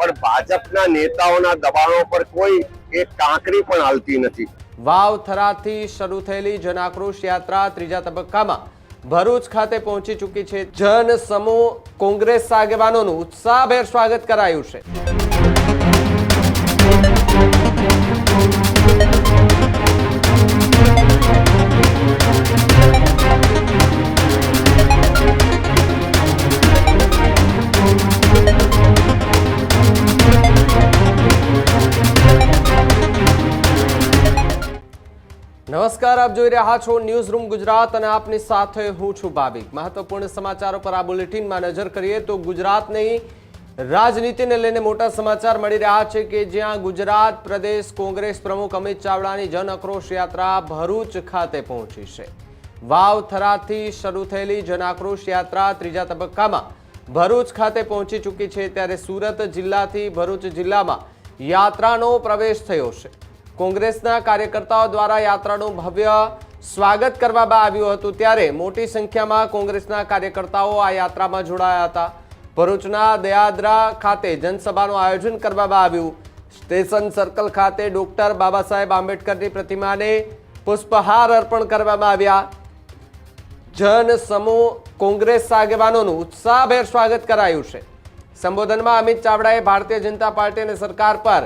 પણ ભાજપના નેતાઓના દબાણો પર કોઈ એક કાંકરી પણ હાલતી નથી। વાવથરાથી શરૂ થયેલી જન આક્રોશ યાત્રા ત્રીજા તબક્કામાં ભરૂચ ખાતે પહોંચી ચૂકી છે। જન સમૂહ કોંગ્રેસ આગેવાનોનું ઉત્સાહભેર સ્વાગત કરાયું છે। નમસ્કાર, આપ જોઈ રહ્યા છો ન્યૂઝ રૂમ ગુજરાત અને આપની સાથે હું છું ભાવિક। મહત્વપૂર્ણ સમાચારો પર આ બુલેટિનમાં નજર કરીએ તો ગુજરાતની રાજનીતિને લઈને મોટા સમાચાર મળી રહ્યા છે કે જ્યાં ગુજરાત પ્રદેશ કોંગ્રેસ પ્રમુખ અમિત ચાવડાની જન આક્રોશ યાત્રા ભરૂચ ખાતે પહોંચી છે। વાવથરાથી શરૂ થયેલી જન આક્રોશ યાત્રા ત્રીજા તબક્કામાં ભરૂચ ખાતે પહોંચી ચૂકી છે, ત્યારે સુરત જિલ્લાથી ભરૂચ જિલ્લામાં યાત્રાનો પ્રવેશ થયો છે। કોંગ્રેસના કાર્યકર્તાઓ દ્વારા યાત્રાનું ભવ્ય સ્વાગત કરવામાં આવ્યું હતું, ત્યારે મોટી સંખ્યામાં કોંગ્રેસના કાર્યકર્તાઓ આ યાત્રામાં જોડાયા હતા। ભરૂચના દયાદરા ખાતે જનસભાનું આયોજન કરવામાં આવ્યું। સ્ટેશન સર્કલ ખાતે ડોક્ટર બાબા સાહેબ આંબેડકરની પ્રતિમાને પુષ્પહાર અર્પણ કરવામાં આવ્યા। જન સમૂહ કોંગ્રેસ આગેવાનોનું ઉત્સાહભેર સ્વાગત કરાયું છે। સંબોધનમાં અમિત ચાવડાએ ભારતીય જનતા પાર્ટી અને સરકાર પર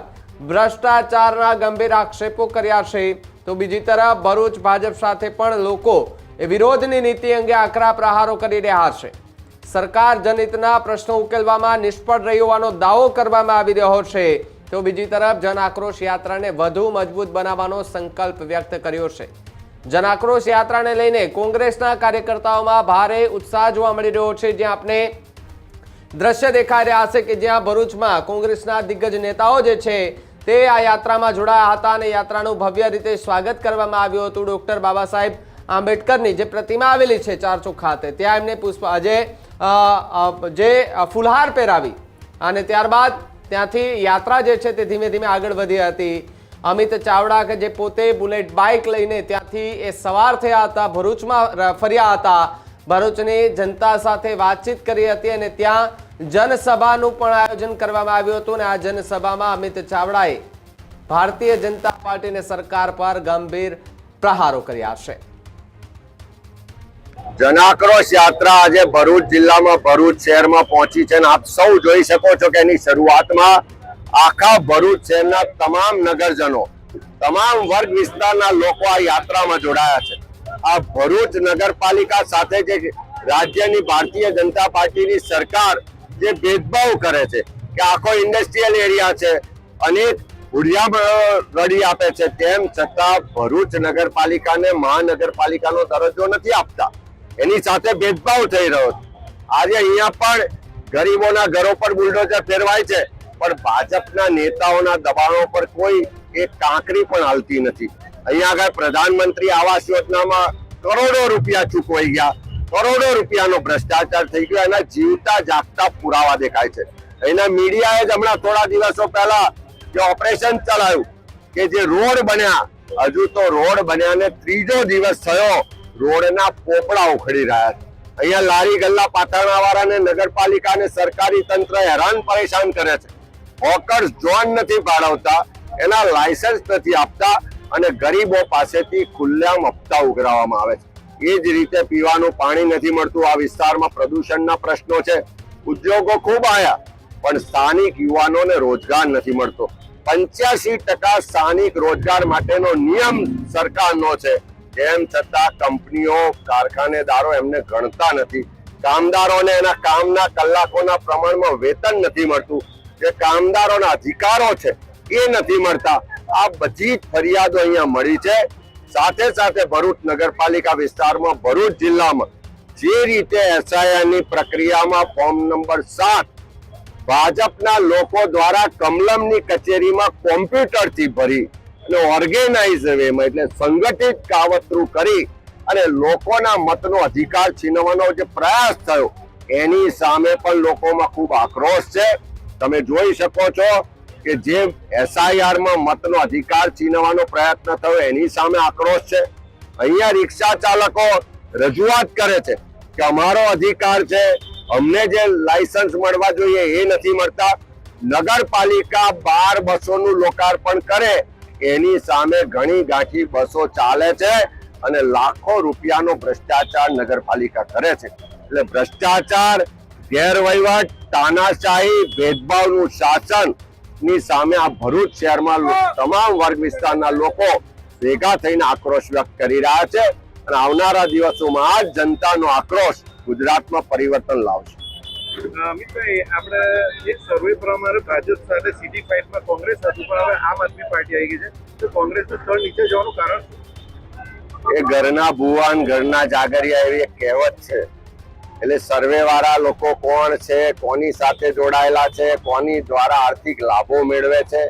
ભ્રષ્ટાચારના ગંભીર આક્ષેપો કર્યા છે, તો બીજી તરફ ભરૂચ ભાજપ સાથે પણ લોકો વિરોધની નીતિ અંગે આકરા પ્રહારો કરી રહ્યા છે। સરકાર જનહિતના પ્રશ્નો ઉકેલવામાં નિષ્ફળ રહી હોવાનો દાવો કરવામાં આવી રહ્યો છે, તો બીજી તરફ જન આક્રોશ યાત્રાને વધુ મજબૂત બનાવવાનો સંકલ્પ વ્યક્ત કર્યો છે। જન આક્રોશ યાત્રાને લઈને કોંગ્રેસના કાર્યકર્તાઓમાં ભારે ઉત્સાહ જોવા મળી રહ્યો છે, જ્યાં આપણે દ્રશ્ય દેખાઈ રહ્યા છે કે જ્યાં ભરૂચમાં કોંગ્રેસના દિગ્ગજ નેતાઓ જે છે તે આ યાત્રામાં જોડાયા હતા અને યાત્રાનું ભવ્ય રીતે સ્વાગત કરવામાં આવ્યું હતું। ડોક્ટર બાબા સાહેબ આંબેડકરની જે પ્રતિમા આવેલી છે ચારચોક ખાતે, ત્યાં એમને જે ફુલહાર પહેરાવી અને ત્યારબાદ ત્યાંથી યાત્રા જે છે તે ધીમે ધીમે આગળ વધી હતી। અમિત ચાવડા કે જે પોતે બુલેટ બાઇક લઈને ત્યાંથી એ સવાર થયા હતા, ભરૂચમાં ફર્યા હતા, ભરૂચની જનતા સાથે વાતચીત કરી હતી અને ત્યાં જનસભાનું પણ આયોજન કરવામાં આવ્યું હતું અને આ જનસભામાં અમિત ચાવડાએ ભારતીય જનતા પાર્ટી અને સરકાર પર ગંભીર પ્રહારો કર્યા છે। જન આક્રોશ યાત્રા આજે ભરૂચ જિલ્લામાં ભરૂચ શહેરમાં પહોંચી છે અને આપ સૌ જોઈ શકો છો કે એની શરૂઆતમાં આખા ભરૂચ શહેરના તમામ નગરજનો, તમામ વર્ગ વિસ્તારના લોકો આ યાત્રામાં જોડાયા છે। આ ભરૂચ નગરપાલિકા સાથે જે રાજ્યની ભારતીય જનતા પાર્ટીની સરકાર જે ભેદભાવ કરે છે કે આખો ઇન્ડસ્ટ્રીયલ એરિયા છે, અનેક હુડિયા ગળી આપે છે, તેમ છતાં ભરૂચ નગરપાલિકાને મહાનગરપાલિકાનો દરજ્જો નથી આપતા, એની સાથે ભેદભાવ થઈ રહ્યો છે। આજે અહીંયા પણ ગરીબોના ઘરો પર બુલડોઝર ફેરવાય છે, પણ ભાજપના નેતાઓના દબાણો પર કોઈ એક કાંકરી પણ હાલતી નથી। અહીંયા આગળ પ્રધાનમંત્રી આવાસ યોજનામાં કરોડો રૂપિયા ચૂકવાઈ ગયા, કરોડો રૂપિયાનો ભ્રષ્ટાચાર થઈ ગયો, એના જીવતા જાગતા પુરાવા દેખાય છે। અહીંના મીડિયાએ જ હમણાં થોડા દિવસો પહેલા જે ઓપરેશન ચલાવ્યું કે જે રોડ બન્યા, હજુ તો રોડ બન્યાને ત્રીજો દિવસ થયો, રોડના પોપડા ઉખડી રહ્યા છે। અહીંયા લારી ગલ્લા પાથરણાવાળાને નગરપાલિકા અને સરકારી તંત્ર હેરાન પરેશાન કરે છે। હોકર્સ ઝોન નથી ફાળવતા, એના લાયસન્સ નથી આપતા અને ગરીબો પાસેથી ખુલ્લેઆમ હપ્તા ઉઘરાવવામાં આવે છે। એ જ રીતે પીવાનું પાણી નથી મળતું। આ વિસ્તારમાં પ્રદૂષણના પ્રશ્નો છે, ઉદ્યોગો ખૂબ આવ્યા પણ સ્થાનિક યુવાનોને રોજગાર નથી મળતો। 85% સ્થાનિક રોજગાર માટેનો નિયમ સરકારનો છે, તેમ છતાં કંપનીઓ, કારખાનેદારો એમને ગણતા નથી। કામદારોને એના કામના કલાકોના પ્રમાણમાં વેતન નથી મળતું, જે કામદારોના અધિકારો છે એ નથી મળતા। આ બધી જ ફરિયાદો અહીંયા મળી છે। સાથે સાથે ભરૂચ નગરપાલિકા વિસ્તારમાં ભરૂચ જિલ્લામાં જે રીતે એસઆઈઆરની પ્રક્રિયામાં ફોર્મ નંબર 7 ભાજપના લોકો દ્વારા કમલમની કચેરીમાં કોમ્પ્યુટરથી ભરી અને ઓર્ગેનાઇઝ વેમાં એટલે સંગઠિત કાવતરું કરી અને લોકોના મતનો અધિકાર છીનવવાનો જે પ્રયાસ થયો, એની સામે પણ લોકોમાં ખૂબ આક્રોશ છે। તમે જોઈ શકો છો કે જે એસઆઈઆરમાં મતનો અધિકાર છીનવાનો પ્રયત્ન થયો એની સામે આક્રોશ છે। અહીંયા રિક્ષા ચાલકો રજૂઆત કરે છે કે અમારો અધિકાર છે, અમને જે લાયસન્સ મળવા જોઈએ એ નથી મળતા। નગરપાલિકા 12 બસોનું લોકાર્પણ કરે એની સામે ઘણી ગાંઠી બસો ચાલે છે અને લાખો રૂપિયાનો ભ્રષ્ટાચાર નગરપાલિકા કરે છે. એટલે ભ્રષ્ટાચાર, ગેરવહીવટ, તાનાશાહી, ભેદભાવનું શાસન ની સામે આ ભરૂચ શહેરમાં તમામ વર્ગ વિસ્તારના લોકો ભેગા થઈને આક્રોશ વ્યક્ત કરી રહ્યા છે અને આવનારા દિવસોમાં આ જનતાનો આક્રોશ ગુજરાતમાં પરિવર્તન લાવશે. અમિતભાઈ, આપણે એક સર્વે પ્રમાણે ભાજપ સાથે સીધી ફાઇટમાં કોંગ્રેસ હતું, પણ હવે આમ આદમી પાર્ટી આવી ગઈ છે, તો કોંગ્રેસનું સ્થળ નીચે જવાનું કારણ શું? એ ઘરના ભુવાન ઘરના જાગરિયા એવી એક કહેવત છે. એટલે સર્વે વાળા લોકો કોણ છે, કોની સાથે જોડાયેલા છે, કોની દ્વારા આર્થિક લાભો મેળવે છે,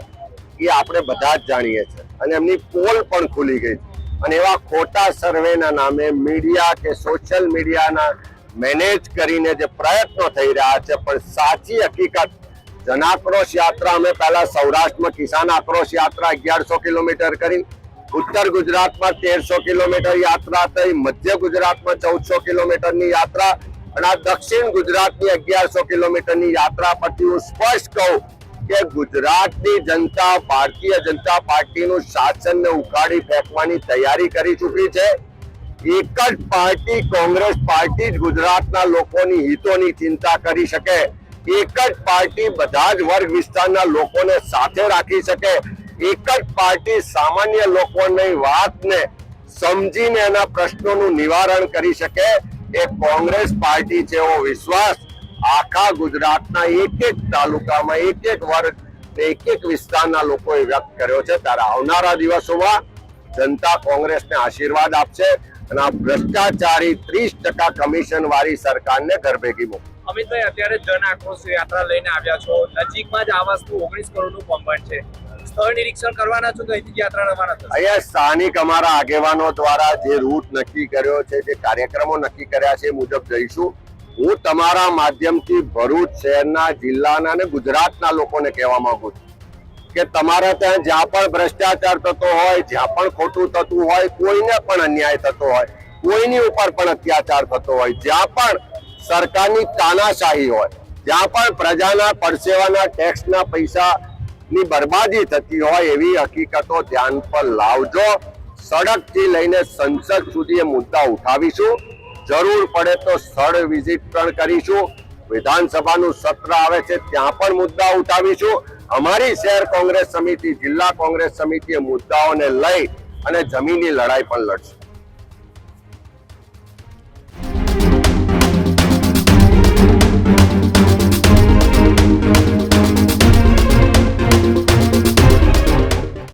એ આપણે બધા જ જાણીએ છીએ અને એમની પોલ પણ ખુલી ગઈ છે. અને એવા ખોટા સર્વેના નામે મીડિયા કે સોશિયલ મીડિયાના મેનેજ કરીને જે પ્રયત્નો થઈ રહ્યા છે, પણ સાચી હકીકત જનાક્રોશ યાત્રા અમે પહેલા સૌરાષ્ટ્રમાં કિસાન આક્રોશ યાત્રા 1100 કિલોમીટર કરી, ઉત્તર ગુજરાતમાં 1300 કિલોમીટર યાત્રા થઈ, મધ્ય ગુજરાતમાં 1400 કિલોમીટરની યાત્રા અને આ દક્ષિણ ગુજરાતની 1100 કિલોમીટરની યાત્રા પરથી હું સ્પષ્ટ કહું કે ગુજરાતની જનતા ભારતીય જનતા પાર્ટીનું શાસનને ઉખાડી ફેંકવાની તૈયારી કરી ચૂકી છે. એક જ પાર્ટી કોંગ્રેસ પાર્ટી જ ગુજરાતના લોકોની હિતોની ચિંતા કરી શકે, એક જ પાર્ટી બધા જ વર્ગ વિસ્તારના લોકોને સાથે રાખી શકે, એક જ પાર્ટી સામાન્ય લોકોની વાતને સમજીને એના પ્રશ્નોનું નિવારણ કરી શકે. એ કોંગ્રેસ પાર્ટી છે એવો વિશ્વાસ આખા ગુજરાતના એક એક તાલુકામાં એક એક વર્ગ એક એક વિસ્તારના લોકોએ વ્યક્ત કર્યો છે. ત્યારે આવનારા દિવસોમાં જનતા કોંગ્રેસને આશીર્વાદ આપશે અને આ ભ્રષ્ટાચારી 30% કમિશન વાળી સરકારને ઘર ભેગી મૂકશે. અમિતભાઈ, અત્યારે જન આક્રોશ યાત્રા લઈને આવ્યા છો, નજીકમાં જ આવાસનું 19 કરોડનું કૌભાંડ છે, સ્થળ નિરીક્ષણ કરવાના છો તો અહીંથી યાત્રા રવાના થશે? અહીંયા સ્થાનિક અમારા આગેવાનો દ્વારા જે રૂટ નક્કી કર્યો છે, જે કાર્યક્રમો નક્કી કર્યા છે એ મુજબ જઈશું. હું તમારા માધ્યમથી ભરૂચ શહેરના, જિલ્લાના અને ગુજરાતના લોકોને કહેવા માંગુ છું કે તમારા ત્યાં જ્યાં પણ ભ્રષ્ટાચાર થતો હોય, જ્યાં પણ ખોટું થતું હોય, કોઈને પણ અન્યાય થતો હોય, કોઈની ઉપર પણ અત્યાચાર થતો હોય, જ્યાં પણ સરકારની તાનાશાહી હોય, જ્યાં પણ પ્રજાના પરસેવાના ટેક્સના પૈસાની બરબાદી થતી હોય, એવી હકીકતો ધ્યાન પર લાવજો. સડકથી લઈને સંસદ સુધી એ મુદ્દા ઉઠાવીશું. જરૂર પડે તો સ્થળ વિઝિટ પણ કરીશું. વિધાનસભાનું સત્ર આવે છે ત્યાં પણ મુદ્દા ઉઠાવીશું. અમારી શહેર કોંગ્રેસ સમિતિ, જિલ્લા કોંગ્રેસ સમિતિ એ મુદ્દાઓને લઈ અને જમીની લડાઈ પણ લડશે.